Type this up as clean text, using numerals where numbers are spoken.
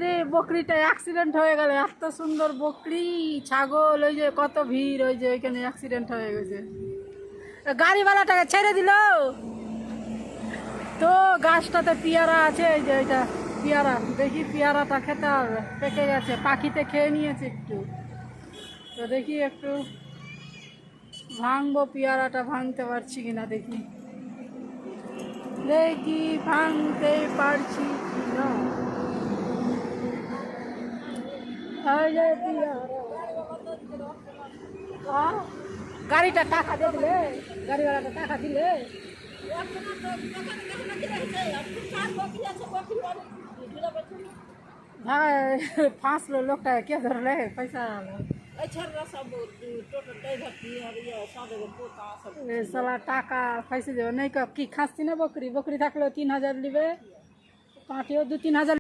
রে বকরিটা অ্যাক্সিডেন্ট হয়ে গেল। এত সুন্দর বকরি ছাগল, ওই যে কত ভিড়, ওই যে ওইখানে অ্যাক্সিডেন্ট হয়ে গেছে। গাড়িওয়ালাটাকে ছেড়ে দিল তো। গাছটাতে পেয়ারা আছে, এই যে এটা পেয়ারা, দেখি পেয়ারাটা খেতে হবে, পেকে গেছে, পাখিতে খেয়ে নিয়েছে একটু। তো দেখি একটু ভাঙবো, পেয়ারাটা ভাঙতে পারছি কিনা দেখি, দেখি ভাঙতে পারছি কিনা। গাড়িটা টাকা দিয়ে দিলে, গাড়িওয়ালাটা টাকা দিলে। হ্যাঁ, ফাঁসলো লোকটা, কে ধরলে পয়সা? সালা টাকা ফাইসে যাবে। নাই কি খাচ্ছি না বকরি, বকরি থাকলেও 3000 নিবে, কাটিও 2-3000।